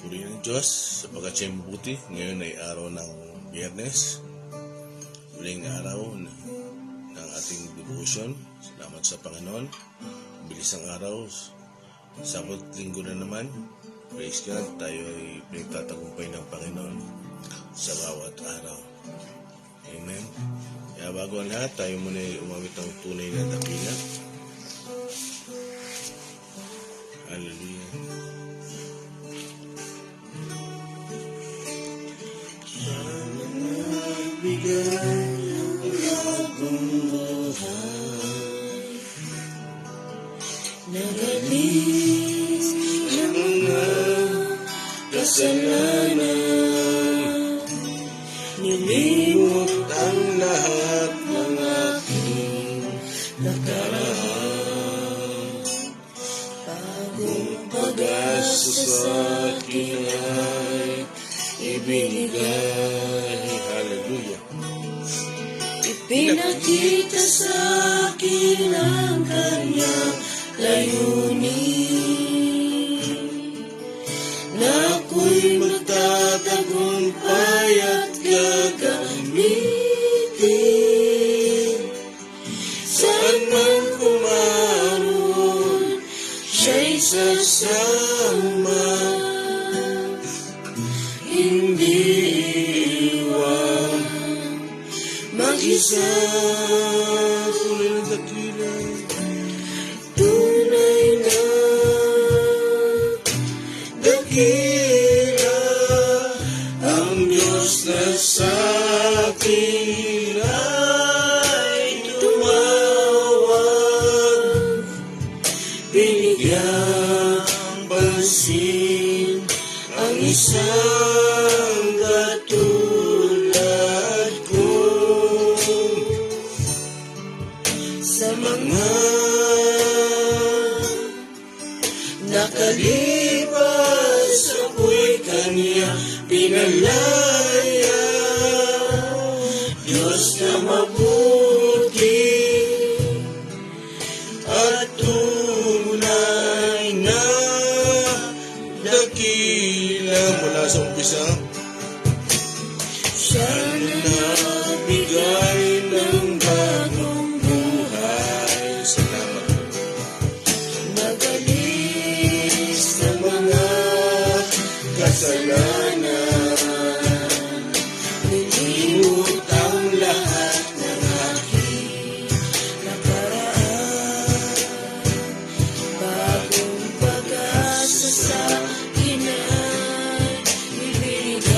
Puri ng Diyos, sapagkat siya'y mabuti. Ngayon ay araw ng Biyernes, huling araw ng ating devotion. Salamat sa Panginoon. Bilis ang araw, Sabot linggo na naman. Praise God, tayo ay pinagtatagumpay ng Panginoon sa bawat araw. Amen. Kaya bago ang lahat, tayo muna ay umawit ng tunay na dakila. Hallelujah. Sana nagbigay ng bagong buhay, nagalis ng mga kasalanan, nilimot ang lahat ng aking nakaraan. bagong Pag-asa sa akin ay ibinigay. Hallelujah. ipinakita sa akin ang kanyang layunin, na ako'y magtatagumpay at gagamitin. Saan man kumaroon, Siya'y sasama, hindi iwan. mag-isa. Puri ng dakila. Tunay na Dakila ang Diyos na sa akin ay tumawag. Binigyang pansin ang isang katulad ko. sa mga Nakalipas ako'y kanya pinalaya. Diyos na mabuti at tunay na dakila. Mula sa umpisa, siya na nagbigay ng bagong buhay. Salamat. nagalis Sa mga kasalanan, nilimot ang lahat ng aking nakaraan. Bagong pag-asa sa akin ay ibinigay.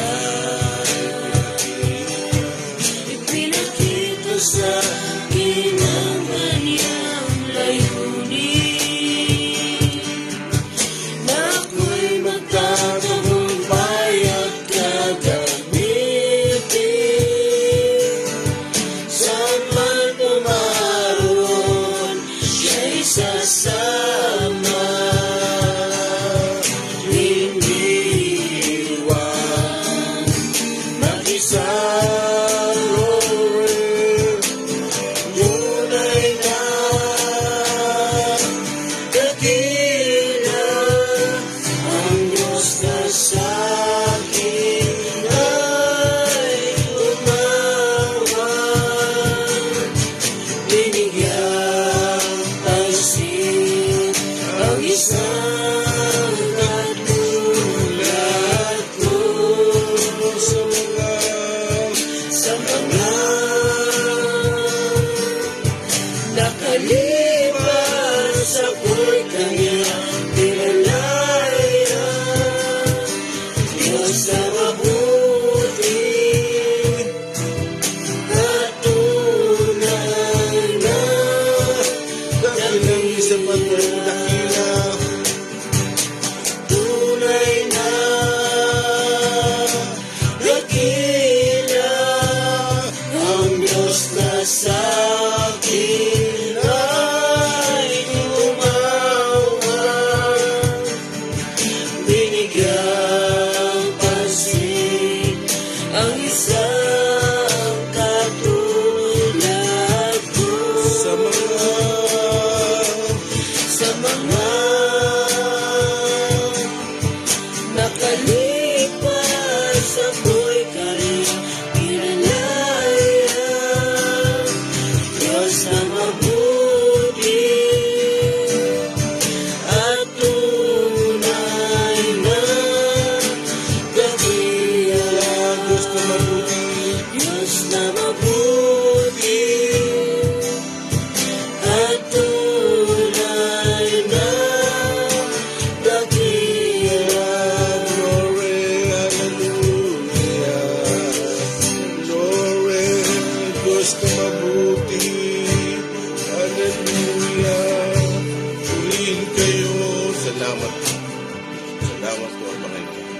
Salamat po, Panginoon.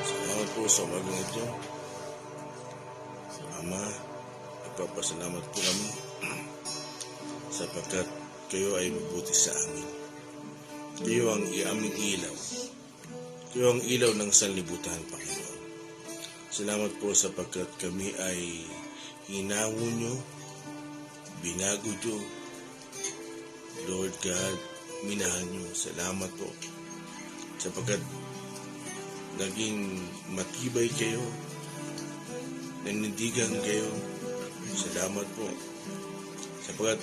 Salamat po sa umagang ito. Ama, nagpapasalamat po kami sapagkat kayo ay mabuti sa amin. Kayo ang aming ilaw. Kayo ang ilaw ng sanlibutan, Panginoon. Salamat po sapagkat kami ay hinango nyo, binago nyo. Lord God, minahal nyo. Salamat po sapagkat naging matibay kayo, nanindigan kayo. Salamat po sapagkat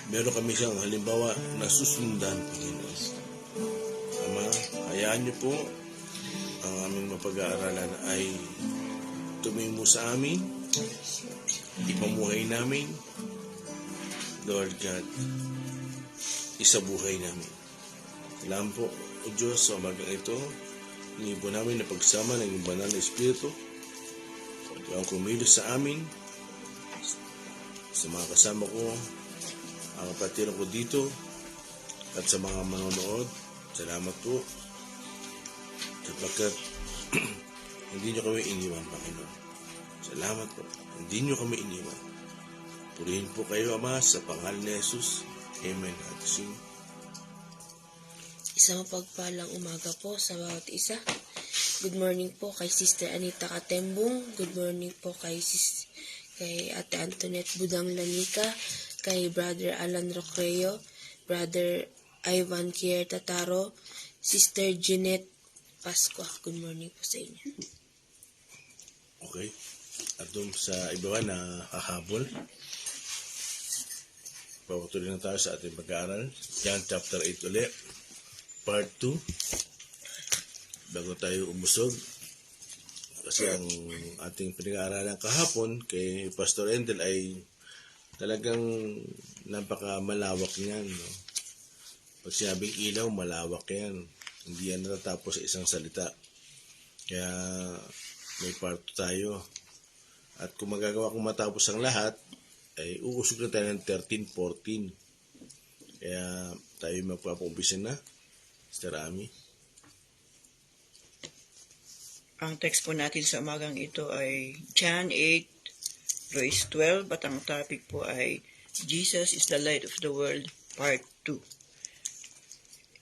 meron kami siyang halimbawa na susundan, Panginoon. Ama, hayaan niyo po ang aming mapag-aaralan ay tumimo sa amin, ipamuhay namin, Lord God, isabuhay namin. Salamat po, O Diyos, sa umagang ito, hiningi po namin na pagsama ng iyong banal na Espiritu, ikaw ang kumilos sa amin, sa mga kasama ko, ang kapatiran ko dito, at sa mga manonood. Salamat po sapagkat hindi nyo kami iniwan, Panginoon. Salamat po, hindi nyo kami iniwan. Purihin po kayo, Ama, sa pangalan ni Jesus. Amen. At sing. Isang mapagpalang umaga po sa bawat isa. Good morning po kay Sister Anita Katembong. Good morning po kay Ate Antoinette Budang Lanica, kay Brother Alan Rocreo, Brother Ivan Kier Tataro, Sister Jeanette Pascua. Good morning po sa inyo. Okay. At doon sa iba na hahabol, patuloy na tayo sa ating pag-aaral. John chapter 8 ulit, part 2. Bago tayo umusog, kasi ang ating pinag-aaralan kahapon kay Pastor Endel ay talagang napaka-malawak niyan. No? Pag sinabing ilaw, malawak yan. Hindi yan natatapos sa isang salita. Kaya may part 2 tayo. At kung magagawa kong matapos ang lahat, ay uusog na tayo ng 13-14. Kaya tayo magpapaumpisa na. Sister Ami. Ang text po natin sa umagang ito ay John 8, verse 12, at ang topic po ay Jesus is the light of the world, part 2.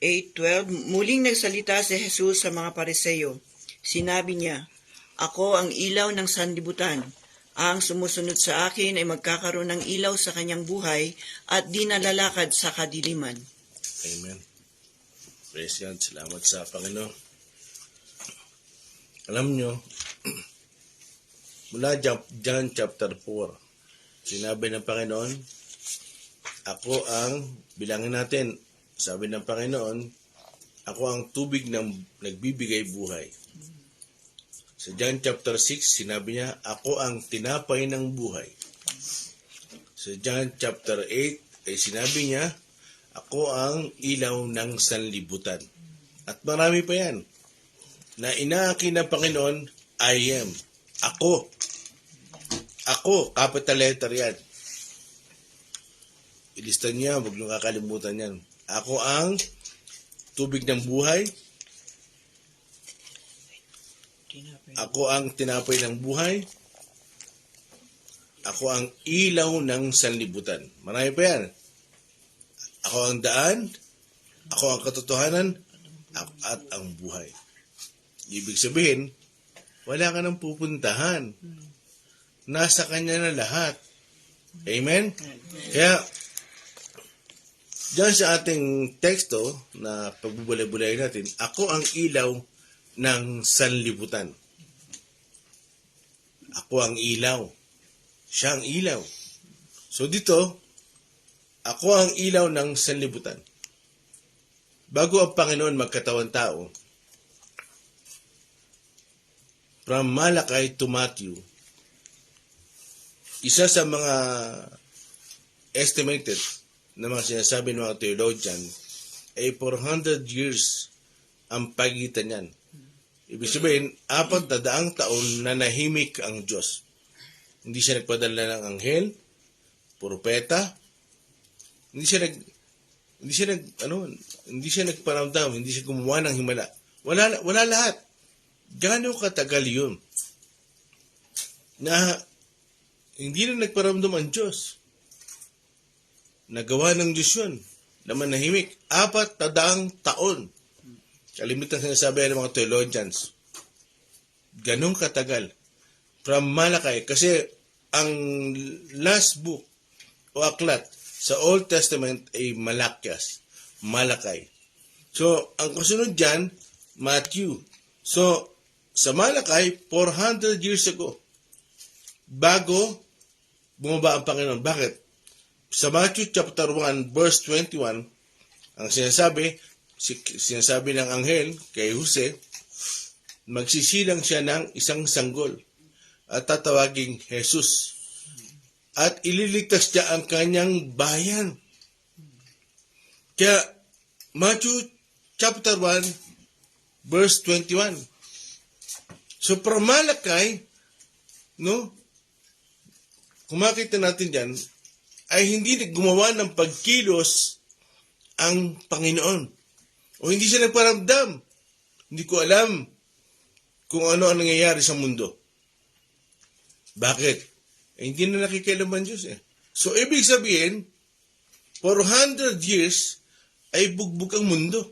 8:12, muling nagsalita si Jesus sa mga Pariseo. Sinabi niya, "Ako ang ilaw ng sanlibutan. Ang sumusunod sa akin ay magkakaroon ng ilaw sa kanyang buhay at di nalalakad sa kadiliman." Amen. Praise God. Salamat sa Panginoon. Alam nyo, mula John chapter 4, sinabi ng Panginoon, ako ang, bilangin natin, sabi ng Panginoon, ako ang tubig na nagbibigay buhay. Sa John chapter 6, sinabi niya, ako ang tinapay ng buhay. Sa John chapter 8, ay sinabi niya, ako ang ilaw ng sanlibutan. At marami pa yan. Na inaakin ng Panginoon, I am. Ako. Ako, capital letter yan. Ilista niya, huwag niyong kakalimutan yan. Ako ang tubig ng buhay. Ako ang tinapay ng buhay. Ako ang ilaw ng sanlibutan. Marami pa yan. Ako ang daan. Ako ang katotohanan. At ang buhay. Ibig sabihin, wala ka nang pupuntahan. Nasa Kanya na lahat. Amen? Kaya, diyan sa ating teksto na pagbubulay-bulay natin, ako ang ilaw ng sanlibutan. Ako ang ilaw. Siya ang ilaw. So dito, ako ang ilaw ng sanlibutan. Bago ang Panginoon magkatawan tao, from Malakay to Matthew, isa sa mga estimated na mga sinasabi ng mga theologian ay 400 years ang pagitan niyan. Ibig sabihin, 400 taon na nahimik ang Diyos. Hindi siya nagpadala ng anghel, propeta, hindi siya hindi siya nagparamdam, hindi siya gumawa ng himala. Wala lahat. Gaano katagal yun na hindi na nagparamdam ang Diyos? Nagawa ng Diyos yun na manahimik 400 taon. Kalimitan sinasabi ng mga theologians. Ganong katagal. From Malakay. Kasi ang last book o aklat sa Old Testament ay Malakay. So, ang kasunod dyan, Matthew. So, sa Malakay, 400 years ago, bago bumaba ang Panginoon. Bakit? Sa Matthew chapter 1, verse 21, ang sinasabi ng anghel kay Jose, magsisilang siya ng isang sanggol at tatawaging Jesus. At ililigtas niya ang kanyang bayan. Kaya, Matthew chapter 1, verse 21. So, from Malakay, kung makita natin dyan, ay hindi gumawa ng pagkilos ang Panginoon. O hindi siya nagparamdam. Hindi ko alam kung ano ang nangyayari sa mundo. Bakit? Hindi na nakikialaman Diyos eh. So, ibig sabihin, 400 years ay bugbog ang mundo.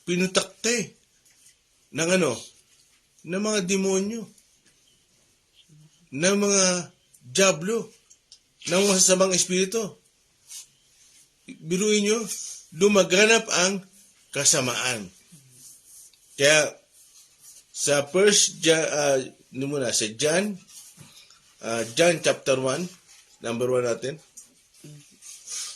Pinutakte ng ng mga demonyo, ng mga diablo, ng masasamang espiritu. Biruin nyo, lumaganap ang kasamaan. Kaya, sa John chapter 1, number 1 natin.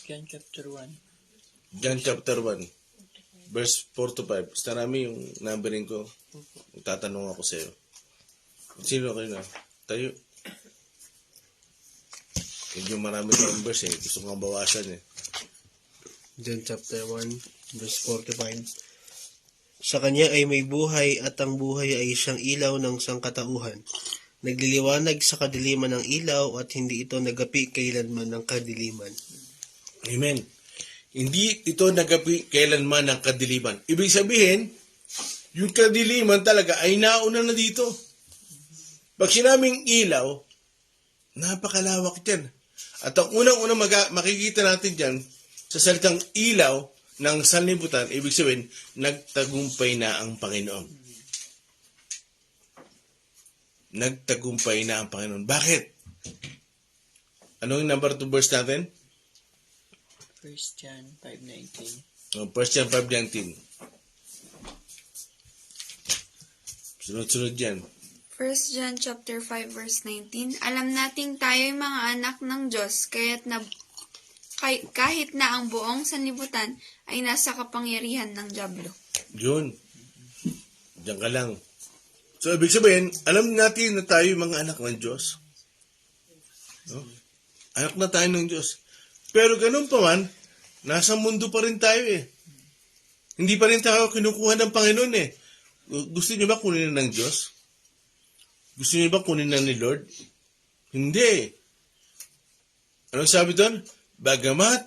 John chapter 1. John chapter 1, verse 4 to 5. Basta namin yung numbering ko. Tatanong ako sa iyo. Sino kayo na? Tayo. Medyo marami numbers eh. Gusto kong bawasan eh. John chapter 1, verse 45. Sa kanya ay may buhay at ang buhay ay siyang ilaw ng sangkatauhan. Nagliliwanag sa kadiliman ng ilaw at hindi ito nagapi kailanman ng kadiliman. Amen. Hindi ito nagapi kailanman ng kadiliman. Ibig sabihin, yung kadiliman talaga ay nauna na dito. Pag sinabing ilaw, napakalawak dyan. At ang unang-unang makikita natin dyan, sa salitang ilaw ng sanlibutan, ibig sabihin, nagtagumpay na ang Panginoon. Nagtagumpay na ang Panginoon. Bakit? Anong number 2 verse natin? 1 John 5:19. 1 John 5:19. Sunod-sunod yan. 1 John chapter 5 verse 19. Alam nating tayo'y mga anak ng Diyos, kahit na ang buong sanlibutan ay nasa kapangyarihan ng diablo. Yun. Diyan ka lang. So, ibig sabihin, alam natin na tayo mga anak ng Diyos. No? Anak na tayo ng Diyos. Pero ganun pa man, nasa mundo pa rin tayo eh. Hindi pa rin tayo kinukuha ng Panginoon eh. Gusto niyo ba kunin ng Diyos? Gusto niyo ba kunin ni Lord? Hindi. Anong sabi doon? Bagamat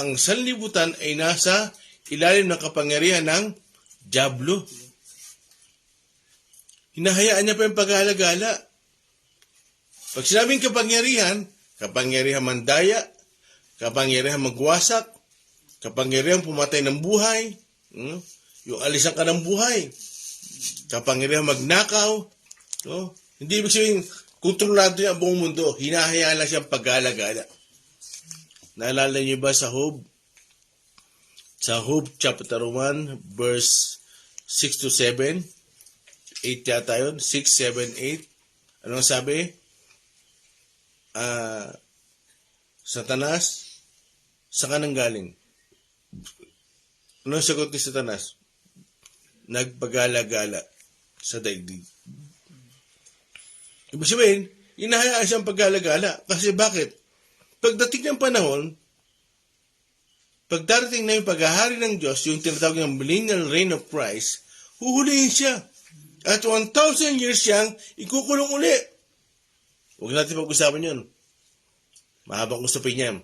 ang sanlibutan ay nasa ilalim ng kapangyarihan ng diablo. Hinahayaan niya pa yung pag-alagala. Pag sinabing kapangyarihan mandaya, kapangyarihan magwasak, kapangyarihan pumatay ng buhay, yung alisan ka ng buhay, kapangyarihan magnakaw, no? Hindi ibig sabihin, kontrolado niya ang buong mundo, hinahayaan lang siyang pag-alagala. Naalala niyo ba sa Job? Sa Job chapter 1, verse 6 to 7, 8 yata yun, 6, 7, 8. Anong sabi? Satanas, saan ka nang galing? Anong sagot ni Satanas? Nagpagala-gala sa daigdig. Ibig sabihin, inahayaan siyang pagala-gala. Kasi bakit? Pagdating ng panahon, pagdarating na yung paghahari ng Diyos, yung tinatawag ng millennial reign of Christ, huhulihin siya. At 1,000 years siyang ikukulong uli. Huwag natin pag-usapan yun. Mahabang usapin yan.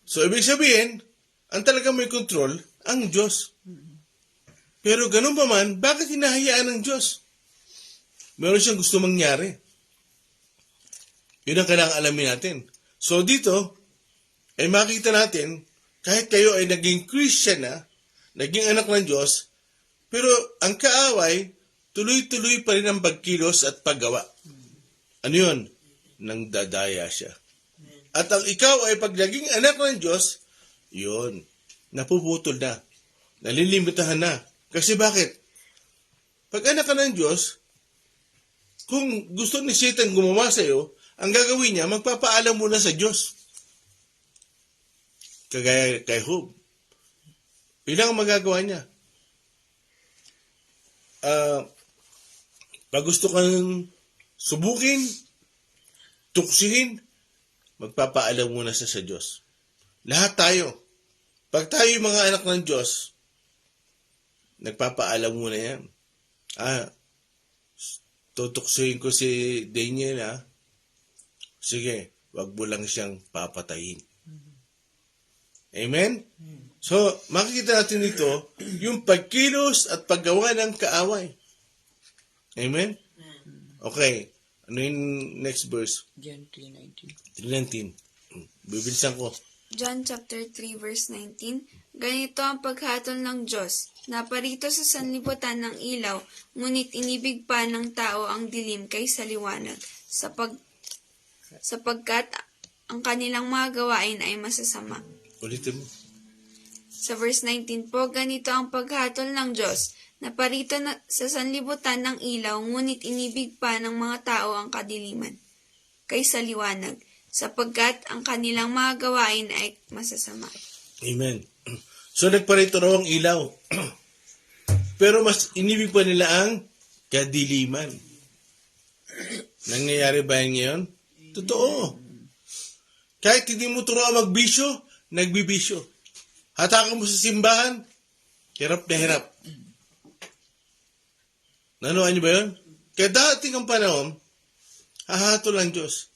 So, ibig sabihin, ang talagang may control, ang Diyos. Pero ganun pa man, bakit hinahayaan ng Diyos? Meron siyang gusto mangyari. Yun ang kailangan alamin natin. So dito, ay makita natin, kahit kayo ay naging Christian na, naging anak ng Diyos, pero ang kaaway, tuloy-tuloy pa rin ang pagkilos at paggawa. Ano yun? Nang dadaya siya. At ang ikaw ay pag naging anak ng Diyos, yun, napuputol na. Nalilimitahan na. Kasi bakit? Pag anak ka ng Diyos, kung gusto ni Satan gumawa sa iyo, ang gagawin niya, magpapaalam muna sa Diyos. Kagaya kay Job. Yun ang magagawa niya. Pag gusto kang subukin, tuksihin, magpapaalam muna sa Diyos. Lahat tayo. Pag tayo yung mga anak ng Diyos, nagpapaalam muna yan. Tutuksihin ko si Daniel, Sige, wag mo lang siyang papatayin. Amen? So, makikita natin dito yung pagkilos at paggawa ng kaaway. Amen? Okay. Ano yung next verse? John 3:19. 3:19. Bibilisan ko. John chapter 3 verse 19, ganito ang paghatol ng Diyos, naparito sa sanlibutan ng ilaw, ngunit inibig pa ng tao ang dilim kaysa liwanag, sapagkat ang kanilang mga gawain ay masasama. Ulitin mo. Sa verse 19 po, ganito ang paghatol ng Diyos, naparito sa sanlibutan ng ilaw, ngunit inibig pa ng mga tao ang kadiliman kaysa liwanag, sapagkat ang kanilang mga gawain ay masasama. Amen. So, nagparito raw ang ilaw. Pero mas inibig pa nila ang kadiliman. Nangyayari ba yan ngayon? Totoo. Kahit hindi mo turuan magbisyo, nagbibisyo. Hatakan mo sa simbahan, hirap na hirap. Nanuhan niyo ba yun? Kaya dating ang panahon, hahatol ang Diyos.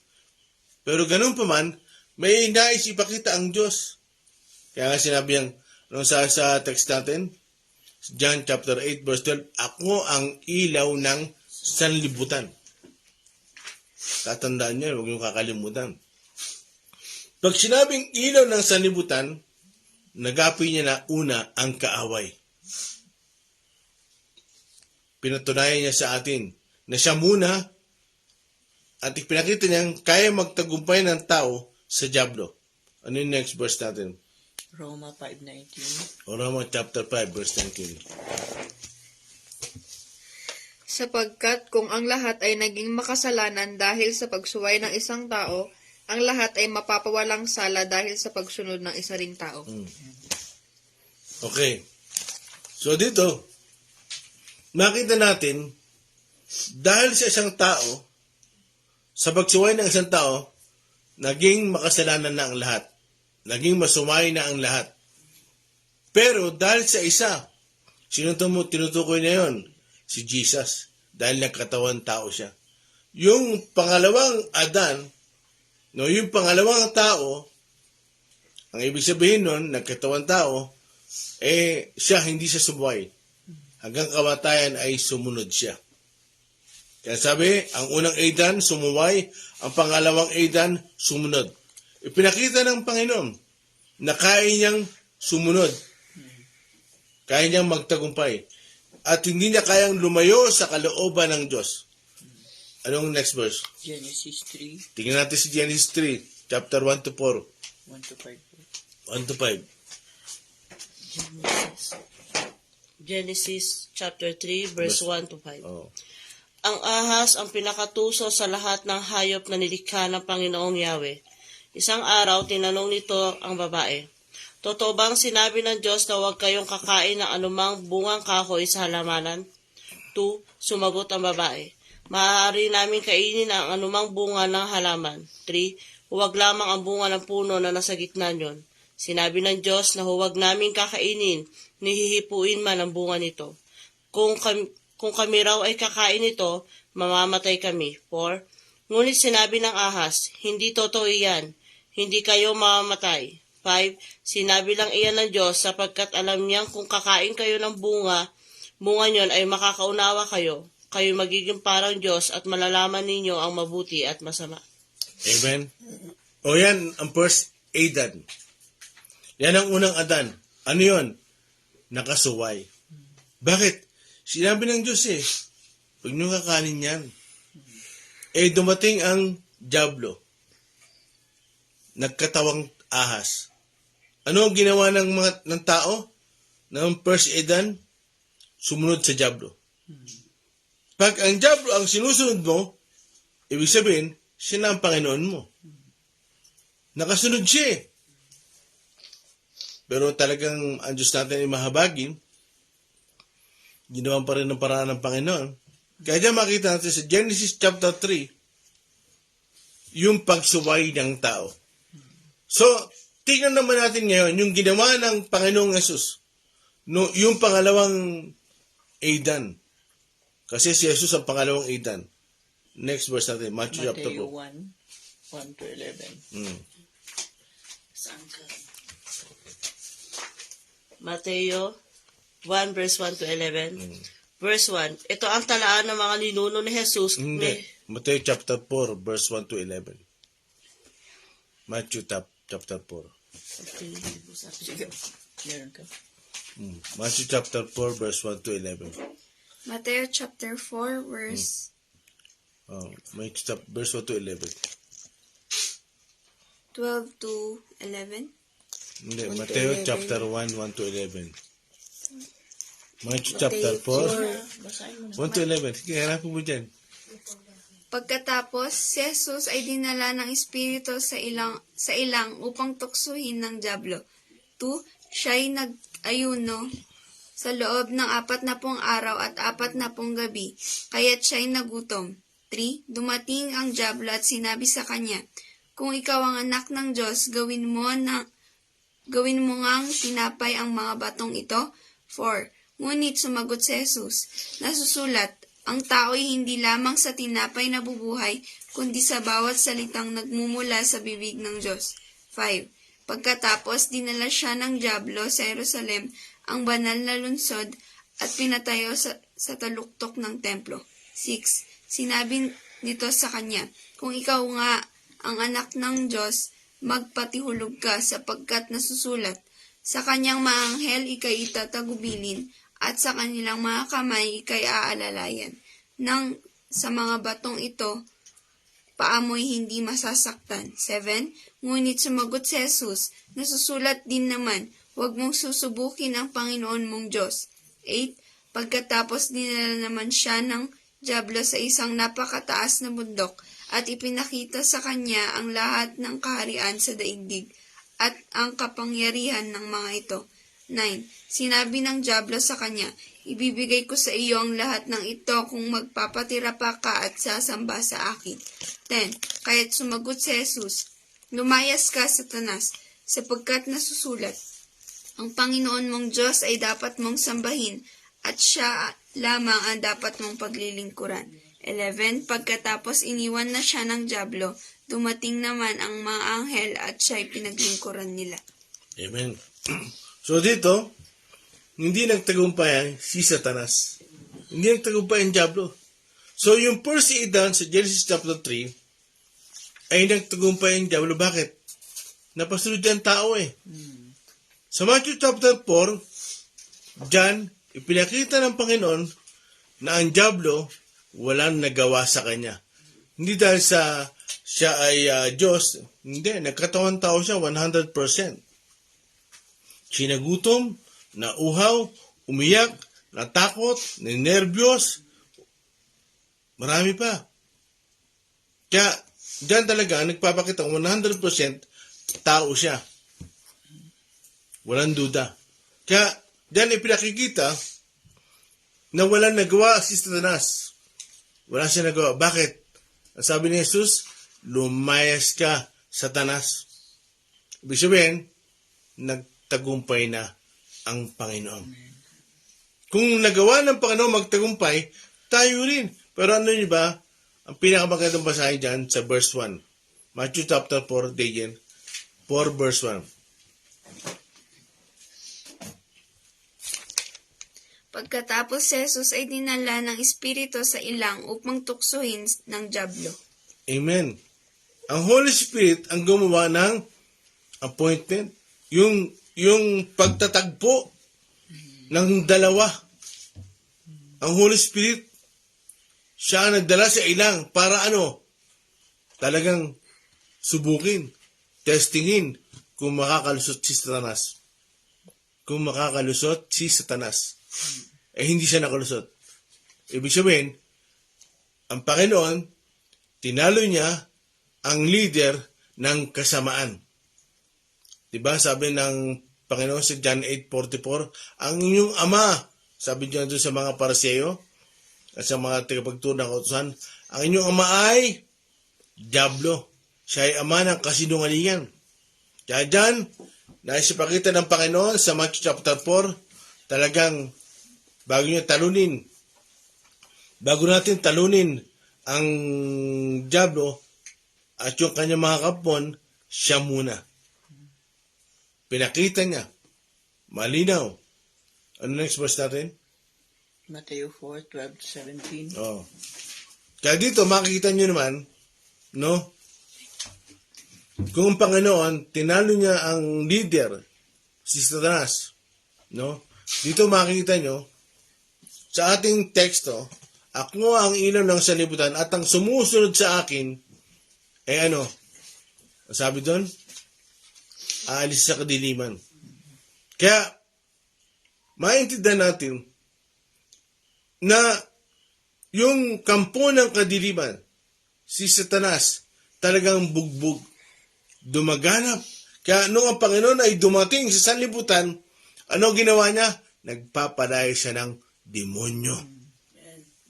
Pero ganun pa man, may nais ipakita ang Diyos. Kaya nga sinabi yang sa text natin, John chapter 8 verse 12, ako ang ilaw ng sanlibutan. Tatandaan niyo, huwag niyong kakalimutan. Pag sinabing ilaw ng sanlibutan, nagapi niya na una ang kaaway. Pinatunayan niya sa atin na siya muna at ipinakita niyang kaya magtagumpay ng tao sa dyablo. Ano yung next verse natin? Roma 5:19. O Roma chapter 5 verse 19. Sapagkat kung ang lahat ay naging makasalanan dahil sa pagsuway ng isang tao, ang lahat ay mapapawalang sala dahil sa pagsunod ng isa ring tao. Okay. So dito, makita natin, dahil sa isang tao, sa pagsuway ng isang tao, naging makasalanan na ang lahat. Naging masumay na ang lahat. Pero dahil sa isa, sino tinutukoy na yon? Si Jesus. Dahil nagkatawan tao siya. Yung pangalawang Adan, yung pangalawang tao, ang ibig sabihin nun, nagkatawan tao, siya hindi siya sumuway. Hanggang kamatayan ay sumunod siya. Kaya sabi, ang unang Adan sumuway, ang pangalawang Adan sumunod. Ipinakita ng Panginoon na kaya niyang sumunod. Kaya niyang magtagumpay. At hindi niya kayang lumayo sa kalooban ng Diyos. Anong next verse? Genesis 3, Tingnan natin si Genesis 3, chapter 1 to 4. 1-5. 1 to 5. Genesis chapter 3 verse 1 to 5. Oh. Ang ahas ang pinakatuso sa lahat ng hayop na nilikha ng Panginoong Yahweh. Isang araw, tinanong nito ang babae, totoo bang sinabi ng Diyos na huwag kayong kakain ng anumang bungang kahoy sa halamanan? 2. Sumagot ang babae, maaari namin kainin ang anumang bunga ng halaman. 3. Huwag lamang ang bunga ng puno na nasa gitna niyon. Sinabi ng Diyos na huwag namin kakainin, ni hihipuin man ang bunga nito. Kung kami raw ay kakain nito, mamamatay kami. 4. Ngunit sinabi ng ahas, hindi totoo iyan, hindi kayo mamamatay. 5. Sinabi lang iyan ng Diyos sapagkat alam niyang kung kakain kayo ng bunga niyon ay makakaunawa kayo. Kayo magiging parang Diyos at malalaman ninyo ang mabuti at masama. Amen? O yan, ang first Adan. Yan ang unang Adan. Ano yun? Nakasuway. Bakit? Sinabi ng Diyos huwag niyo kakanin yan. Dumating ang Diablo. Nagkatawang ahas. Ano ang ginawa ng tao? Ng first Adan? Sumunod sa Diablo. Pag ang Diablo ang sinusunod mo, ibig sabihin, siya na ang Panginoon mo. Nakasunod siya. Pero talagang ang Diyos natin ay mahabagin. Ginawan pa rin ng paraan ng Panginoon. Kaya dyan makita natin sa Genesis chapter 3, yung pagsuway ng tao. So, tingnan naman natin ngayon yung ginawa ng Panginoong Jesus. No, yung pangalawang Adan. Kasi si Jesus ang pangalawang Adan. Next verse natin, Matthew chapter 4. Mateo 1, 1 to 11. Mateo 1 verse 1 to 11. Verse 1. Ito ang talaan ng mga ninuno ni Jesus. Hindi. Matthew chapter 4, verse 1 to 11. Matthew chapter 4. Sige, meron ka. Matthew chapter 4, verse 1 to 11. Mateo chapter 4 verse Verse 1 to 11. 12 to 11. Hindi, 1 to Matthew 11. chapter 1, 1 to 11. Matthew chapter 4, 1 to 11. Sige, hanapin mo dyan. Pagkatapos, si Jesus ay dinala ng Espiritu sa ilang upang tuksuhin ng Diablo. 2. Siya'y nag-ayuno sa loob ng 40 araw at 40 gabi, kaya't siya'y nagutom. 3. Dumating ang Diablo at sinabi sa kanya, kung ikaw ang anak ng Diyos, gawin mo ngang tinapay ang mga batong ito. 4. Ngunit sumagot si Jesus, nasusulat, ang tao'y hindi lamang sa tinapay nabubuhay, kundi sa bawat salitang nagmumula sa bibig ng Diyos. 5. Pagkatapos, dinala siya ng Diablo sa Jerusalem, ang banal na lungsod, at pinatayo sa taluktok ng templo. 6. Sinabi nito sa kanya, kung ikaw nga ang anak ng Diyos, magpatihulog ka sapagkat nasusulat, sa kanyang mga anghel ikay itatagubilin, at sa kanilang mga kamay ikay aalalayan. Nang sa mga batong ito, paamoy hindi masasaktan. 7. Ngunit sumagot si Jesus, nasusulat din naman, huwag mong susubukin ang Panginoon mong Diyos. 8. Pagkatapos dinala naman siya ng Diablo sa isang napakataas na bundok at ipinakita sa kanya ang lahat ng kaharian sa daigdig at ang kapangyarihan ng mga ito. 9. Sinabi ng Diablo sa kanya, ibibigay ko sa iyo ang lahat ng ito kung magpapatira pa ka at sasamba sa akin. 10. Kaya't sumagot si Jesus, lumayas ka, Satanas, sapagkat nasusulat, ang Panginoon mong Diyos ay dapat mong sambahin at siya lamang ang dapat mong paglilingkuran. 11. Pagkatapos iniwan na siya ng Diablo, dumating naman ang mga anghel at siya'y pinaglingkuran nila. Amen. So dito, hindi nagtagumpay si Satanas. Hindi nagtagumpay ang Diablo. So yung first Adan sa Genesis chapter 3, ay nagtagumpay ang Diablo. Bakit? Napasunod ang tao Sa Matthew chapter 4, John, ipinakita ng Panginoon na ang Diablo walang nagawa sa kanya. Hindi dahil siya ay Diyos. Hindi, nagkatawang tao siya 100%. Sinagutom, nauhaw, umiyak, natakot, ninervyos, marami pa. Kaya, diyan talaga, nagpapakita 100% tao siya. Walang duda. Kaya, diyan ipinakikita na walang nagawa si Satanas. Wala siya nagawa. Bakit? Ang sabi ni Jesus, lumayas ka, Satanas. Ibig sabihin, nagtagumpay na ang Panginoon. Kung nagawa ng Panginoon magtagumpay, tayo rin. Pero ano niyo ba? Ang pinakamagandang basahin dyan sa verse 1. Matthew chapter 4, Dayan, 4 verse 1. Pagkatapos si Jesus ay dinala ng Espiritu sa ilang upang tuksohin ng dyablo. Amen. Ang Holy Spirit ang gumawa ng appointment. Yung pagtatagpo ng dalawa. Ang Holy Spirit, siya ang nagdala sa ilang para talagang subukin, testingin kung makakalusot si Satanas. Kung makakalusot si Satanas. Hindi siya nakalusot. Ibig sabihin, ang Panginoon, tinalo niya ang leader ng kasamaan. Diba? Sabi ng Panginoon sa John 8:44, ang inyong ama, sabi niya doon sa mga Pariseo at sa mga tagapagturo ng kautusan, ang inyong ama ay Diablo. Siya ay ama ng kasinungalingan. Kaya dyan, naisipakita ng Panginoon sa Matthew chapter 4, talagang bago natin talunin ang Diablo at yung kanyang mga kapon, siya muna. Pinakita niya. Malinaw. Ano next verse natin? Matthew 4:12-17. Oh. Kaya dito, makikita nyo naman, kung ang Panginoon, tinalo niya ang leader, si Satanas, dito makikita nyo, sa ating teksto, ako ang ilaw ng sanlibutan at ang sumusunod sa akin, sabi doon, aalis sa kadiliman. Kaya, maintindihan natin na yung kampo ng kadiliman, si Satanas, talagang bugbog, dumaganap. Kaya nung ang Panginoon ay dumating sa sanlibutan, ano ginawa niya? Nagpapadaya siya ng demonyo.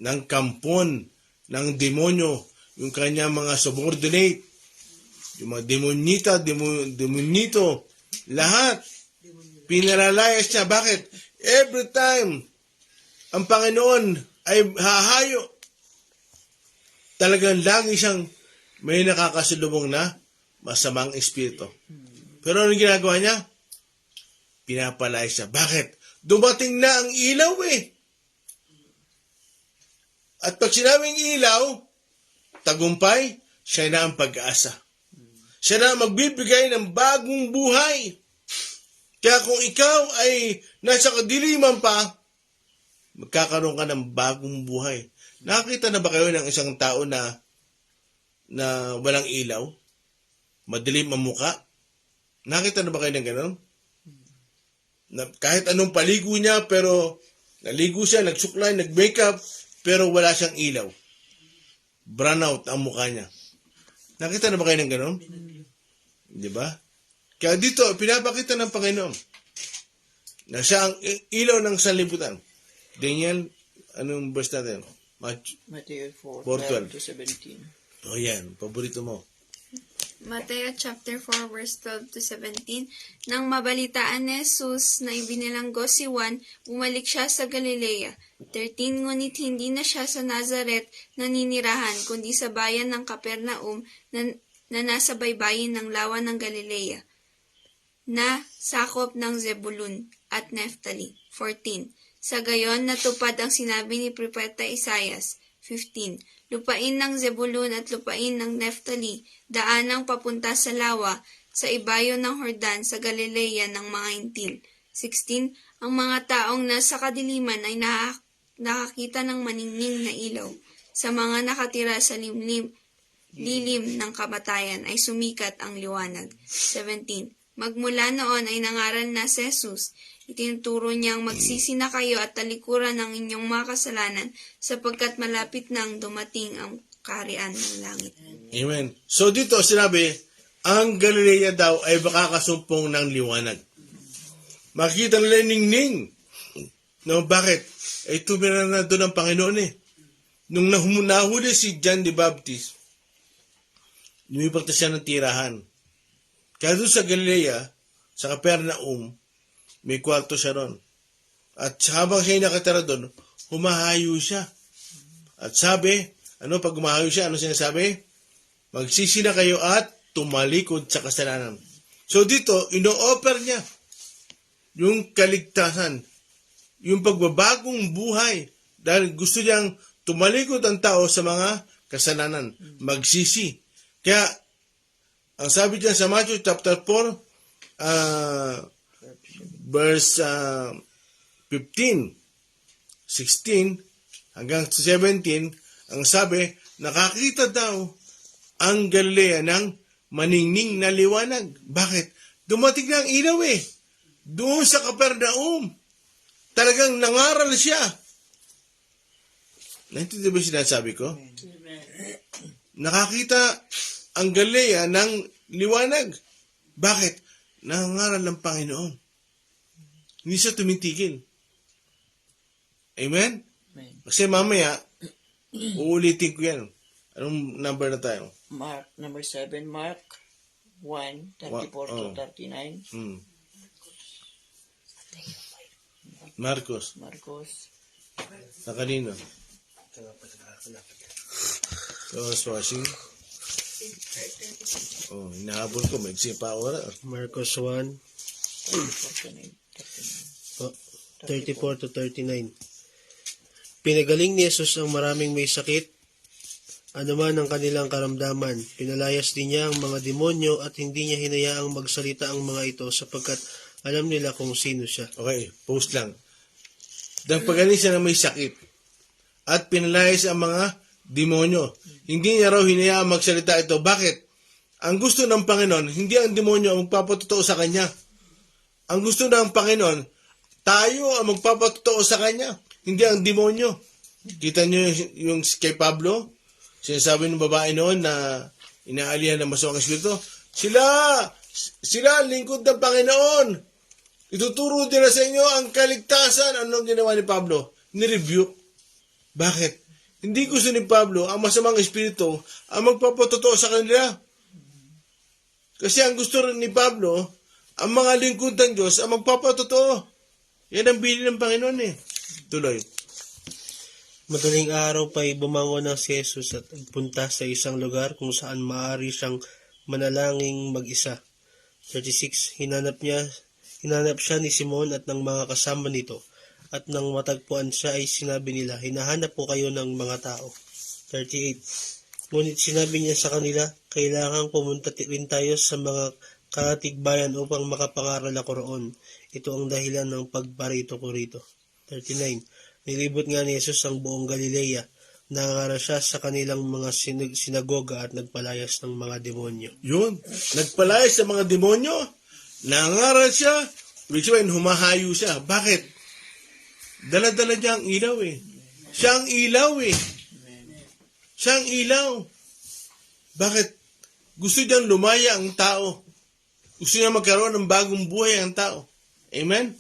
Ng kampon ng demonyo. Yung kanya mga subordinate, yung mga demonito, lahat, pinalalayas niya. Bakit? Every time, ang Panginoon ay hahayo, talagang lagi siyang may nakakasalubong na masamang espiritu. Pero ano ginagawa niya? Pinapalayas siya. Bakit? Dumating na ang ilaw At pag sinabing ilaw, tagumpay, siya na ang pag-asa. Siya na magbibigay ng bagong buhay. Kaya kung ikaw ay nasa kadiliman pa, magkakaroon ka ng bagong buhay. Nakakita na ba kayo ng isang tao na walang ilaw? Madilim ang muka? Nakita na ba kayo ng gano'n? Na kahit anong paligo niya, pero naligo siya, nagsuklay, nag-makeup, pero wala siyang ilaw. Brown out ang mukha niya. Nakita na ba kayo ng gano'n? Di ba? Kaya dito, pinapakita ng Panginoon na siya ang ilaw ng sanlibutan. Daniel, anong verse natin? Matthew 4:12. 4:12-17. O yan, paborito mo. Mateo chapter 4 verse 12-17. Nang mabalitaan ni Jesus na ibinilanggo si Juan, bumalik siya sa Galilea. 13 ngunit hindi na siya sa Nazaret naninirahan, kundi sa bayan ng Capernaum na nasa baybayin ng lawa ng Galilea, na sakop ng Zebulun at Neftali. 14. Sa gayon, natupad ang sinabi ni Propeta Isaias. 15. Lupain ng Zebulun at lupain ng Neftali, daanang papunta sa lawa, sa ibayo ng Hordan, sa Galilea ng mga Hintil. 16. Ang mga taong nasa kadiliman ay nakakita ng maningning na ilaw. Sa mga nakatira sa lilim ng kamatayan ay sumikat ang liwanag. 17. Magmula noon ay nangaral na si Jesus. Itinuturo niyang magsisi na kayo at talikuran ang inyong mga kasalanan sapagkat malapit nang dumating ang kaharian ng langit. Amen. So dito sinabi, ang Galilea daw ay makakasumpong ng liwanag. Makikita nila ningning. No, bakit? Tumira na doon ang Panginoon Nung nahuli si John the Baptist, lumipat na siya ng tirahan. Kaya doon sa Galilea, sa Capernaum, may kwarto siya ron. At habang siya nakatira doon, humahayo siya. At sabi, pag humahayo siya, ano sinasabi? Magsisi na kayo at tumalikod sa kasalanan. So dito, ino-offer niya yung kaligtasan, yung pagbabagong buhay, dahil gusto niyang tumalikod ang tao sa mga kasalanan, magsisi. Kaya, ang sabi diyan sa Matthew chapter 4, verse 15, 16, hanggang 17, ang sabi, nakakita daw ang Galilea ng maningning na liwanag. Bakit? Dumating na ang ilaw eh. Doon sa Capernaum. Talagang nangaral siya. Naintindihan ba yung sinasabi ko? Nakakita ang Galilea ng liwanag. Bakit? Nangangaral ng Panginoon. Hindi siya tumitigil. Amen? Amen. Kasi mamaya, uulitin ko yan. Anong number na tayo? Mark, number 7, Mark 1, 34 to 39. Marcos. Marcos. Na kanino? Thomas washing. Oh, hinahabol ko. May pa oras. Marcos 1, 34 to 39. Pinagaling ni Jesus ang maraming may sakit, anuman ang kanilang karamdaman. Pinalayas din niya ang mga demonyo at hindi niya hinayaang magsalita ang mga ito sapagkat alam nila kung sino siya. Okay, post lang. Dahil pagaling siya na may sakit at pinalayas ang mga demonyo. Hindi niya raw hinayaang magsalita ito. Bakit? Ang gusto ng Panginoon, hindi ang demonyo ang magpapatotoo sa Kanya. Ang gusto ng Panginoon, tayo ang magpapatotoo sa Kanya. Hindi ang demonyo. Kita niyo yung kay Pablo? Sinasabi ng babae noon na inaalihan ng masamang espiritu. Sila lingkod ng Panginoon. Ituturo nila sa inyo ang kaligtasan. Anong ginawa ni Pablo? Ni-rebuke. Bakit? Hindi gusto ni Pablo ang masamang espiritu ang magpapatotoo sa kanila. Kasi ang gusto rin ni Pablo, ang mga lingkod ng Diyos ang magpapatotoo. Yan ang bili ng Panginoon eh. Tuloy. Madaling araw pa'y bumangon ng si Jesus at punta sa isang lugar kung saan maaari siyang manalangin mag-isa. 36. Hinanap siya ni Simon at ng mga kasama nito. At nang matagpuan siya ay sinabi nila, hinahanap po kayo ng mga tao. 38. Ngunit sinabi niya sa kanila, kailangang pumunta rin tayo sa mga karatigbayan upang makapangaral ako roon. Ito ang dahilan ng pagparito ko rito. 39. Nilibot nga ni Jesus ang buong Galilea. Nangaral siya sa kanilang mga sinagoga at nagpalayas ng mga demonyo. Yun. Nagpalayas sa mga demonyo. Nangaral siya. Ibig sabihin, humahayo siya. Bakit? Dala-dala niya ang ilaw eh. Siya ang ilaw eh. Siya ang ilaw. Bakit? Gusto niyang lumaya ang tao. Gusto niya magkaroon ng bagong buhay ang tao. Amen?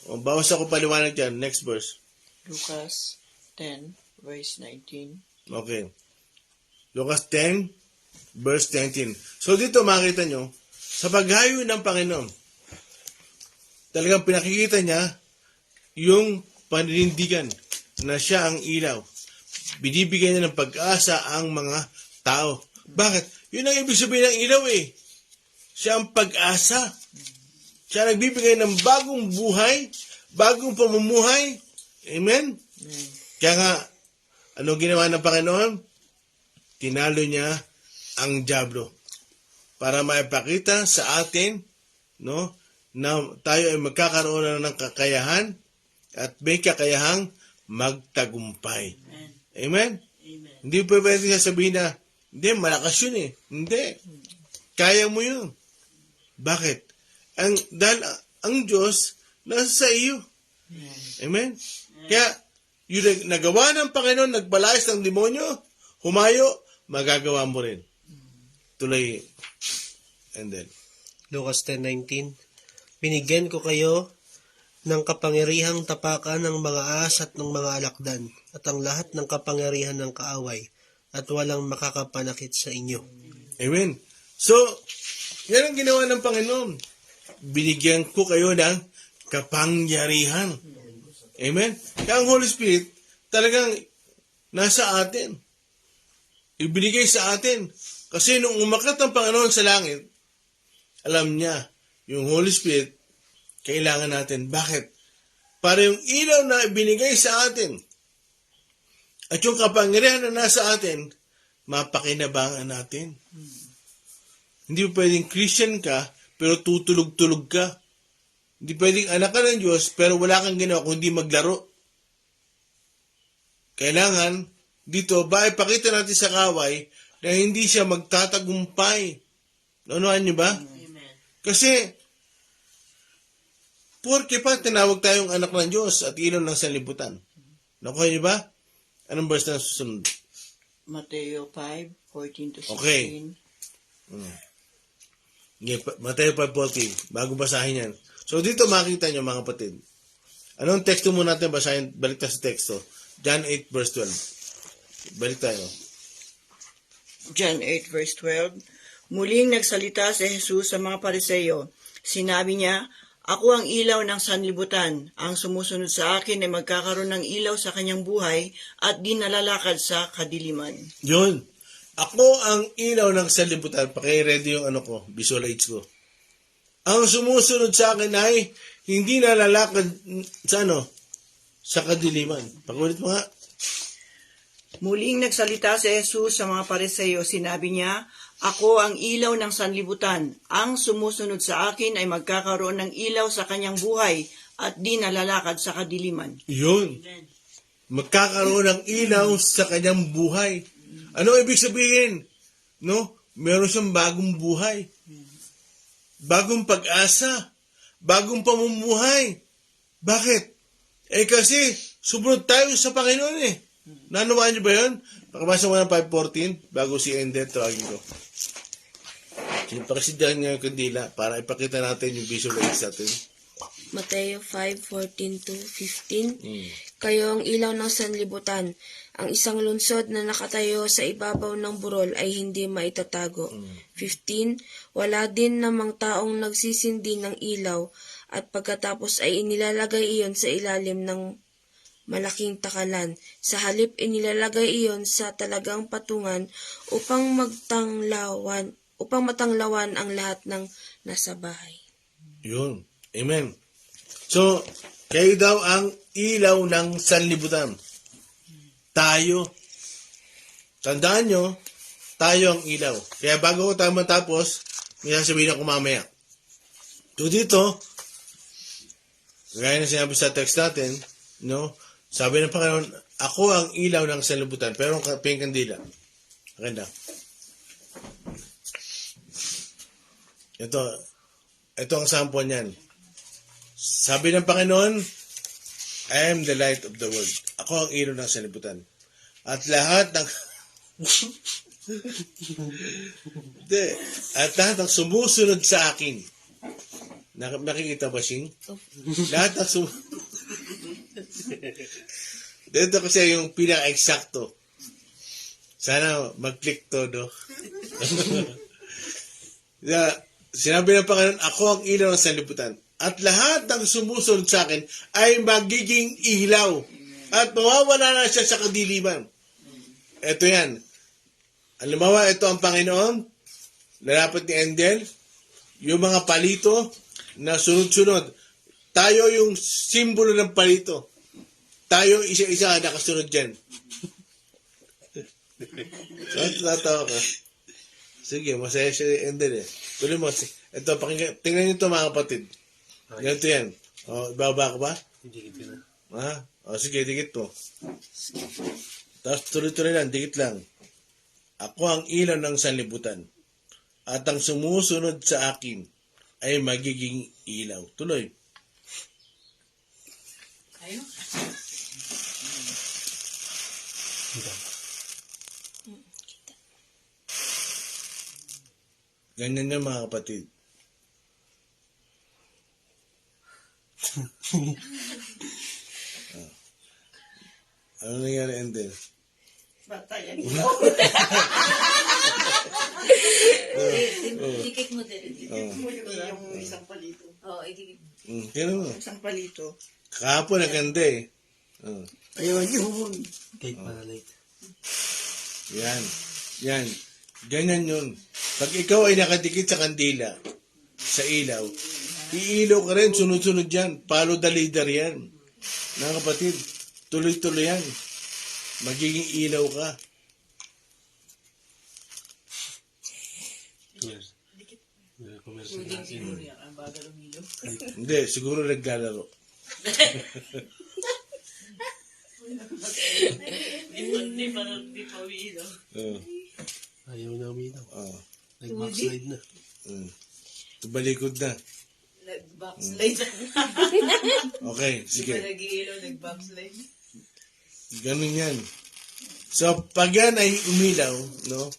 O, bawas ako paliwanag dyan. Next verse. Lucas 10, verse 19. Okay. Lucas 10, verse 19. So dito makita nyo, sa paghayo ng Panginoon, talagang pinakikita niya yung paninindigan na siya ang ilaw. Binibigyan niya ng pag-asa ang mga tao. Bakit? Yun ang ibig sabihin ng ilaw eh. Siya ang pag-asa. Siya nagbibigay ng bagong buhay, bagong pamumuhay. Amen? Kaya nga, ano ginawa ng Panginoon? Tinalo niya ang dyablo para maipakita sa atin, no, na tayo ay magkakaroon ng kakayahan at may kakayahang magtagumpay. Amen? Hindi pa pwede sasabihin na, hindi, malakas yun eh. Hindi. Kaya mo yun. Bakit? Dahil ang Diyos nasa sa iyo. Amen? Kaya, yung nagawa ng Panginoon, nagbalayas ng demonyo, humayo, magagawa mo rin. Tuloy. And then. Lucas 10:19. Binigyan ko kayo ng kapangyarihang tapakan ng mga ahas at ng mga alakdan at ang lahat ng kapangyarihan ng kaaway at walang makakapanakit sa inyo. Amen. So, yan ang ginawa ng Panginoon. Binigyan ko kayo ng kapangyarihan. Amen? Kaya ang Holy Spirit talagang nasa atin. Ibinigay sa atin. Kasi nung umakyat ang Panginoon sa langit, alam niya yung Holy Spirit, kailangan natin. Bakit? Para yung ilaw na ibinigay sa atin at yung kapangyarihan na nasa atin, mapakinabangan natin. Hindi pwedeng Christian ka, pero tutulog-tulog ka. Hindi pwedeng anak ka ng Diyos, pero wala kang ginawa kundi maglaro. Kailangan, dito, ipakita natin sa kaway na hindi siya magtatagumpay. Naunahan niyo ba? Amen. Kasi, porke pa tinawag tayong anak ng Diyos at ilaw ng sanlibutan. Nakuha niyo ba? Anong verse na susunod? Mateo 5:14 to 16. Okay. Mateo 5:14. Bago basahin yan. So, dito makita niyo mga kapatid. Anong teksto muna natin basahin? Balik tayo sa teksto. John 8 verse 12. Balik tayo. John 8 verse 12. Muling nagsalita si Jesus sa mga Pariseyo. Sinabi niya, "Ako ang ilaw ng sanlibutan. Ang sumusunod sa akin ay magkakaroon ng ilaw sa kanyang buhay at di nalalakad sa kadiliman." Yun. Ako ang ilaw ng sanlibutan. Paki-ready yung visual aids ko. Ang sumusunod sa akin ay hindi nalalakad sa kadiliman. Pakulit mo nga. Muling nagsalita si Jesus sa mga Pariseyo. Sinabi niya, "Ako ang ilaw ng sanlibutan. Ang sumusunod sa akin ay magkakaroon ng ilaw sa kanyang buhay at di nalalakad sa kadiliman." Yun. Magkakaroon ng ilaw sa kanyang buhay. Ano ibig sabihin? No? Meron siyang bagong buhay. Bagong pag-asa. Bagong pamumuhay. Bakit? Kasi, sumunod tayo sa Panginoon Nanawaan niyo ba yun? Pakabasa mo ng 5:14 bago si Ender tawagin ko. Pakasidahan niya yung kandila para ipakita natin yung visual aids natin. Mateo 5:14 to 15. Kayo ang ilaw ng sanlibutan. Ang isang lungsod na nakatayo sa ibabaw ng burol ay hindi maitatago. 15. Wala din namang taong nagsisindi ng ilaw at pagkatapos ay inilalagay iyon sa ilalim ng malaking takalan. Sa halip inilalagay iyon sa talagang patungan upang matanglawan ang lahat ng nasa bahay. Yun. Amen. So, kayo daw ang ilaw ng sanlibutan. Tayo. Tandaan nyo, tayo ang ilaw. Kaya bago ko tayo matapos, may sasabihin ako mamaya. So dito, gaya na sinabi sa text natin, sabi ng Panginoon, ako ang ilaw ng sanlibutan, pero ang kandila. Maganda. Ito ang sample niyan. Sabi ng Panginoon, I am the light of the world. Ako ang ilaw ng sanlibutan. At lahat ng lahat ng sumusunod sa akin. Nakikita ba, Shing? Lahat ng dito kasi yung pinaka-eksakto. Sana mag-click to, no? Sinabi ng Panginoon, ako ang ilaw ng sanlibutan. At lahat ng sumusunod sa akin ay magiging ilaw. At mawawala na siya sa kadiliman. Ito yan. Halimbawa, ito ang Panginoon. Lalapit ni Endel. Yung mga palito na sunod-sunod. Tayo yung simbolo ng palito. Tayo isa-isa nakasunod dyan. So, tatawa ka. Sige, masaya siya Endel Tuloy mo. Ito, tingnan nyo ito mga kapatid. Ganito yan. Ibaba ka ba? Dikit na. Sige, dikit mo. Tapos tuloy-tuloy lang, dikit lang. Ako ang ilaw ng sanlibutan. At ang sumusunod sa akin ay magiging ilaw. Tuloy. Ganyan yan mga kapatid. Ano nangyari, Ender? Dikit mo din. Yung isang palito. Oo, idikit. Kaya mo. Isang palito. Kahapon naganda Ayun yun. Kahit malaliit. Yan. Ganyan yun. Pag ikaw ay nakadikit sa kandila, sa ilaw, iilaw ka rin, sunod-sunod yan. Follow the leader yan. Mga kapatid, tuloy-tuloy yan. Magiging ilaw ka. Hindi, siguro naglalaro. Di pa umiilaw. Oo. Ayaw na umilaw. Oo. Nag-backslide na. Tubalikod na. Nag-backslide. Okay, sige. Nag-iilaw, nag-backslide. Ganun yan. So, pag yan ay umilaw, no?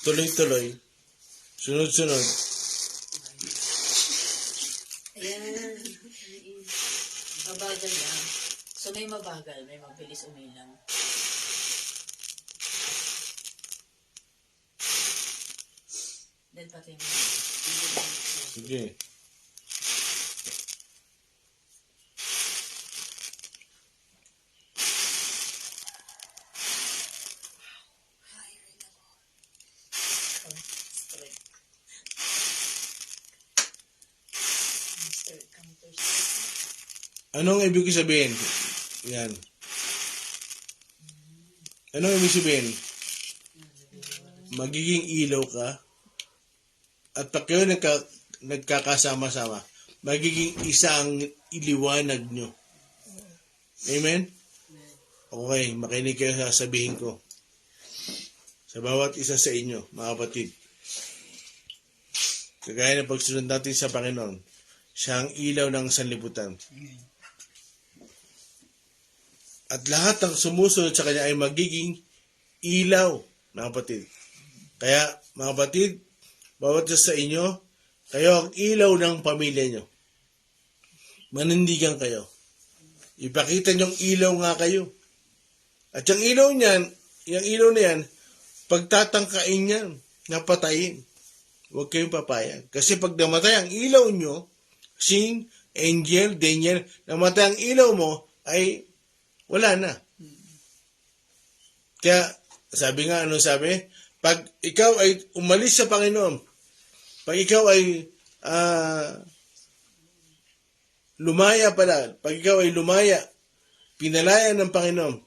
Tuloy-tuloy, sunod-sunod, Ayan. Mabagal lang. So may mabagal, may mabilis umilaw. Then pati mo. sige. Anong ibig sabihin? Yan. Anong ibig sabihin? Magiging ilaw ka at pag kayo nagkakasama-sama, magiging isa ang iliwanag nyo. Amen? Okay, makinig kayo sa sasabihin ko. Sa bawat isa sa inyo, mga kapatid. Kagaya ng pagsunod natin sa Panginoon, siya ang ilaw ng sanlibutan. At lahat ng sumusunod sa Kanya ay magiging ilaw, mga kapatid. Kaya, mga kapatid, bawat isa sa inyo, kayo ang ilaw ng pamilya nyo. Manindigan kayo. Ipakita nyong ilaw nga kayo. At yung ilaw niyan, yung ilaw na yan, pagtatangkain yan, napatayin. Huwag kayong papayag. Kasi pag namatay ang ilaw nyo, Sing, Angel, Daniel, namatay ang ilaw mo, ay wala na. Kaya, sabi nga, ano sabi? Pag ikaw ay umalis sa Panginoon, pag ikaw ay lumaya pala, pag ikaw ay lumaya, pinalaya ng Panginoon,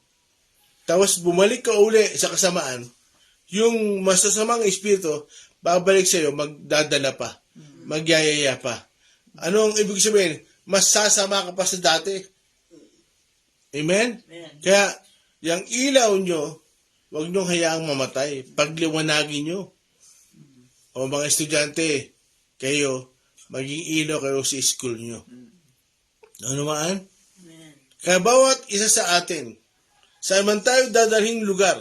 tapos bumalik ka uli sa kasamaan, yung masasamang espiritu, babalik sa iyo, magdadala pa, magyayaya pa. Anong ibig sabihin? Mas sasama ka pa sa dati. Amen? Kaya, yung ilaw nyo, huwag nyo hayaang mamatay. Pagliwanagin nyo. O mga estudyante, kayo, maging ilaw kayo sa school nyo. Ano maan? Kaya bawat isa sa atin, saan man tayo dadalhin lugar,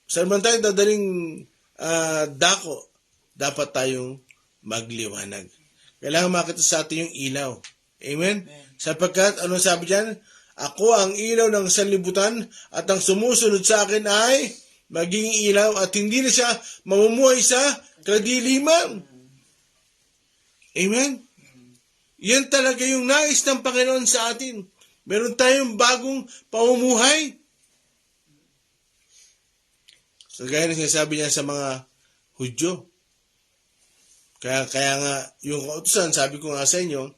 saan man tayo dadalhin dako, dapat tayong magliwanag. Kailangan makita sa atin yung ilaw. Amen? Sapagkat, ano sabi dyan? Ako ang ilaw ng sanlibutan at ang sumusunod sa akin ay magiging ilaw at hindi na siya mamumuhay sa kadiliman. Amen? Yan talaga yung nais ng Panginoon sa atin. Meron tayong bagong pamumuhay. So, gaya na sinasabi niya sa mga Hudyo. Kaya nga, yung kautusan, sabi ko nga sa inyo,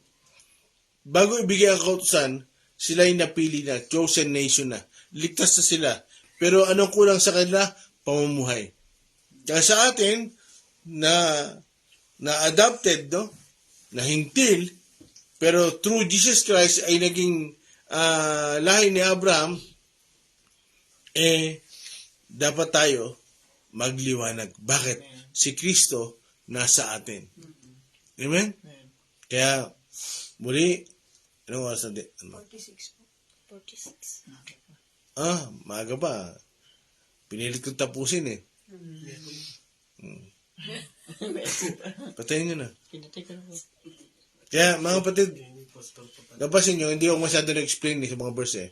bago ibigay ang kautusan, sila yung napili na, chosen nation na. Ligtas na sila. Pero anong kulang sa kanila? Pamumuhay. Kaya sa atin, na adopted, no? Na hintil, pero through Jesus Christ ay naging lahi ni Abraham, dapat tayo magliwanag. Bakit? Si Kristo nasa atin. Amen? Kaya, muli, anong oras na din? 46 po. 46. Maaga pa. Pinilit kong tapusin eh. Patayin nyo na. Kaya, mga kapatid, napasin nyo, hindi ako masyado na-explain sa mga verse eh.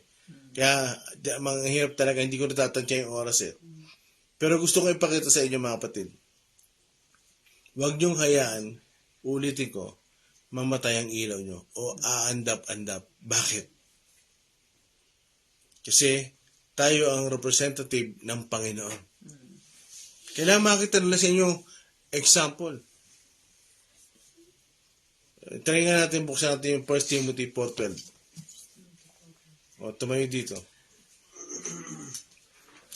Kaya, mga hirap talaga, hindi ko natatansya yung oras eh. Pero gusto ko ipakita sa inyo, mga kapatid. Huwag niyong hayaan, ulitin ko, mamatay ang ilaw nyo o aandap-andap. Bakit? Kasi tayo ang representative ng Panginoon. Kailangan makita nila sa inyo example. Try nga natin, buksan natin yung 1 Timothy 4:12. O, tumayo dito.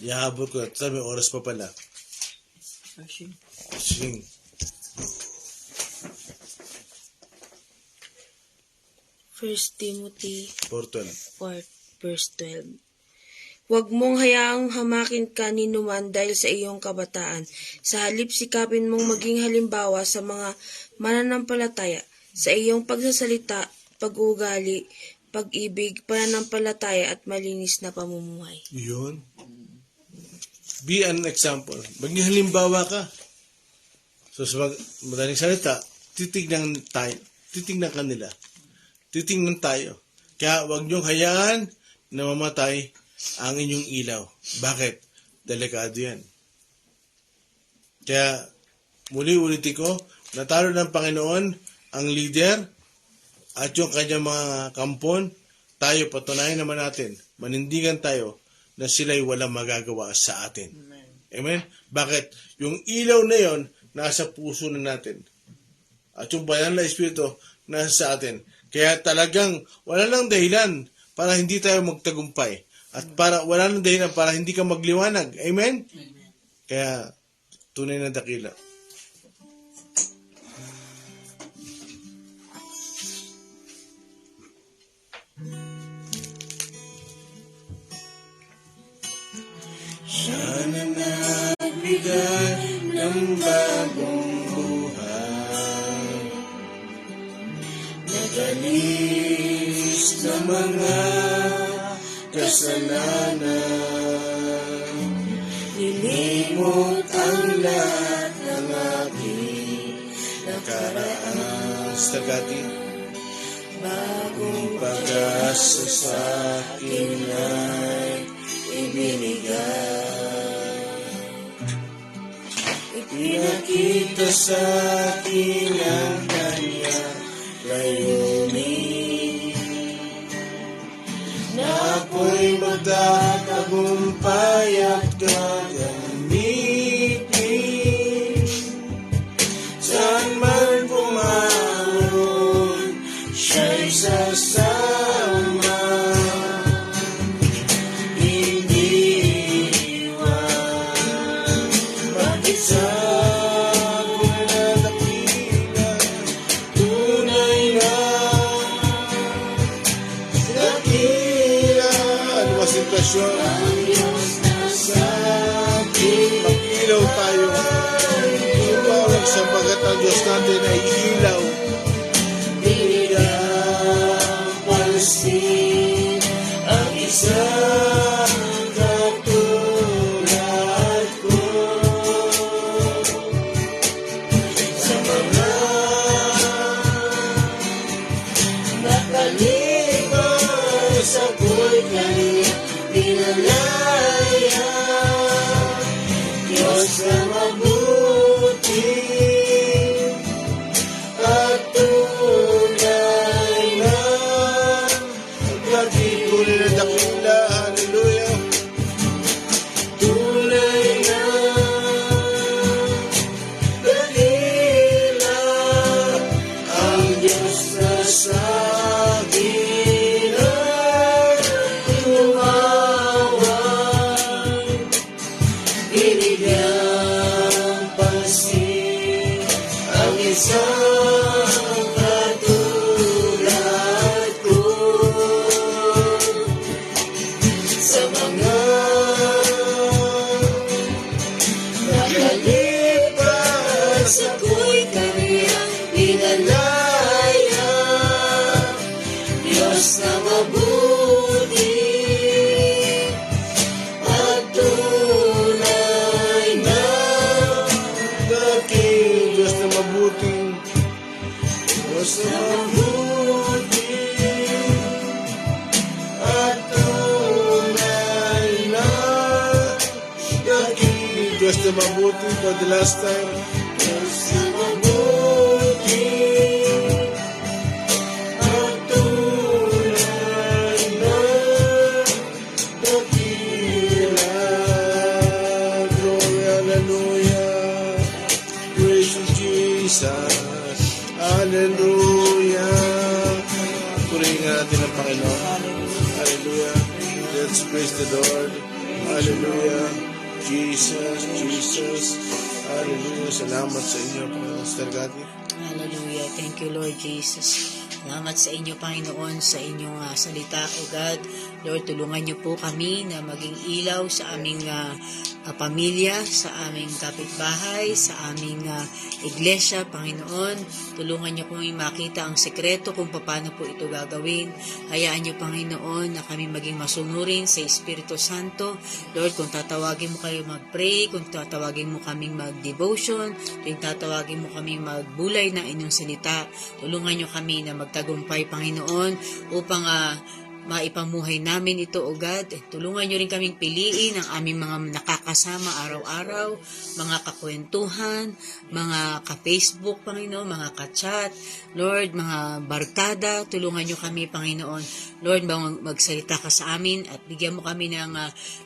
Ihahabol ko na. Sabi, oras pa pala. Sing. First Timothy 4:12. 4, verse 12. Huwag mong hayaang hamakin ka ni numan dahil sa iyong kabataan. Sa halip sikapin mong maging halimbawa sa mga mananampalataya, sa iyong pagsasalita, pag-uugali, pag-ibig, pananampalataya at malinis na pamumuhay. Yun. Be an example. Maging halimbawa ka. So, sa madaling salita, titignan kanila. Titingnan tayo. Kaya huwag niyong hayaan na mamatay ang inyong ilaw. Bakit? Delikado yan. Kaya, muli-ulitin ko, natalo ng Panginoon ang leader at yung kanyang mga kampon. Tayo, patunayan naman natin, manindigan tayo na sila'y walang magagawa sa atin. Amen? Bakit? Yung ilaw na yon nasa puso na natin. At yung banal na Espiritu nasa sa atin. Kaya talagang wala lang dahilan para hindi tayo magtagumpay. At para wala lang dahilan para hindi ka magliwanag. Amen? Kaya tunay na dakila. Siya na nagbigay ng bagong buhay, nagalis na mga kasalanan, nilimot ang lahat ng aking nakaraan. Stagati, bagong pag-asa sa akin ay ibinigay. Ipinakita sa akin ang kanyang layunin, na ako'y magtatagumpay at gagamitin. Saan man pumaroon, siya'y sasama. Mag-ilaw tayo. Tumawag sapagat ang Diyos natin ay ilaw. Binigang pansin ang isang katulad ko. Sa mga nakalipas ako'y kanya dinalaya. Diyos na mabuti at tunay na nagkakituloy na dakila. Hallelujah. Tunay na dakila ang Diyos na sa akin ay tumawag. Binigyang pansin ang isang katulad ko. Sa mga nakalipas ako'y kanyang dinalaya. Diyos na mabuti at tunay na dating. Diyos na mabuti, Diyos na mabuti at tunay na dating. Diyos na mabuti for the last time. Diyos na mabuti at tunay na dakila. Glory, hallelujah. Praise you, Jesus. Hallelujah. Hallelujah. Let's praise the Lord. Hallelujah. Jesus, Jesus. Hallelujah. Salamat sa inyo, Pastor Gati. Hallelujah. Thank you, Lord Jesus. Salamat sa inyo, Panginoon, sa inyong salita, O God. Lord, tulungan niyo po kami na maging ilaw sa aming pamilya, sa aming kapitbahay, sa aming iglesia, Panginoon. Tulungan niyo kami makita ang sekreto kung paano po ito gagawin. Hayaan niyo, Panginoon, na kami maging masunurin sa Espiritu Santo. Lord, kung tatawagin mo kayo mag-pray, kung tatawagin mo kaming mag-devotion, kung tatawagin mo kami magbulay ng inyong salita, tulungan niyo kami na magtagumpay, Panginoon, upang maipamuhay namin ito, O God. Tulungan niyo rin kaming piliin ang aming mga nakakasama araw-araw, mga kakwentuhan, mga ka-Facebook, Panginoon, mga ka-chat, Lord, mga barkada. Tulungan niyo kami, Panginoon. Lord, magsalita ka sa amin at bigyan mo kami ng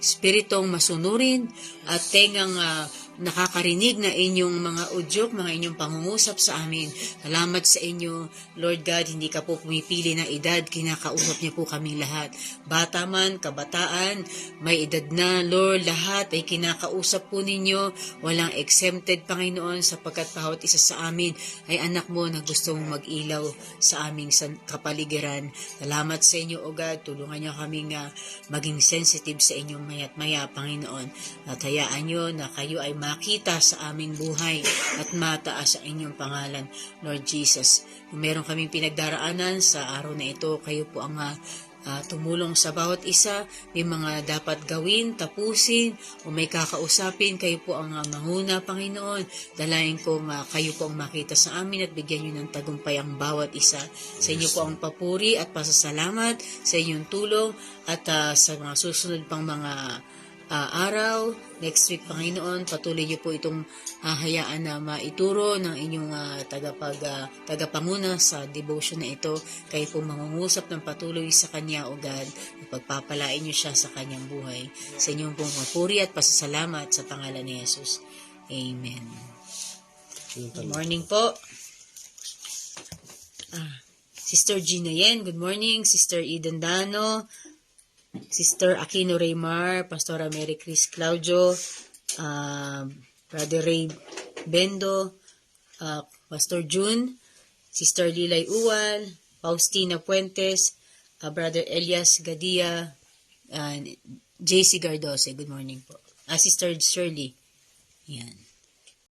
spiritong masunurin at tengang nakakarinig na inyong mga udyok, mga inyong pangungusap sa amin. Salamat sa inyo, Lord God, hindi ka po pumipili ng edad, kinakausap niyo po kami lahat. Bata man, kabataan, may edad na, Lord, lahat ay kinakausap po ninyo, walang exempted, Panginoon, sapagkat bawat isa sa amin ay anak mo na gustong mag-ilaw sa aming kapaligiran. Salamat sa inyo, O God, tulungan niyo kaming maging sensitive sa inyong maya't maya, Panginoon, at hayaan niyo na kayo ay makita sa aming buhay at mataas sa inyong pangalan, Lord Jesus. Kung meron kaming pinagdaraanan sa araw na ito, kayo po ang tumulong sa bawat isa, may mga dapat gawin, tapusin, o may kakausapin, kayo po ang manguna, Panginoon. Dalayan ko kayo po ang makita sa amin at bigyan nyo ng tagumpay ang bawat isa. Sa inyo po ang papuri at pasasalamat, sa inyong tulong, at sa mga susunod pang mga araw, next week, Panginoon, patuloy niyo po itong hayaan na maituro ng inyong tagapanguna sa devotion na ito. Kayo po mangungusap ng patuloy sa Kanya, O God, at pagpapalain niyo siya sa Kanyang buhay. Sa inyong pong papuri at pasasalamat sa pangalan ni Jesus. Amen. Good morning po. Sister Gina Yen, good morning. Sister Eden Dano, Sister Aquino Raymar, Pastora Mary Chris Claudio, Brother Ray Bendo, Pastor June, Sister Lilay Uwal, Faustina Puentes, Brother Elias Gadia, JC Gardose. Good morning po. Sister Shirley. Yan.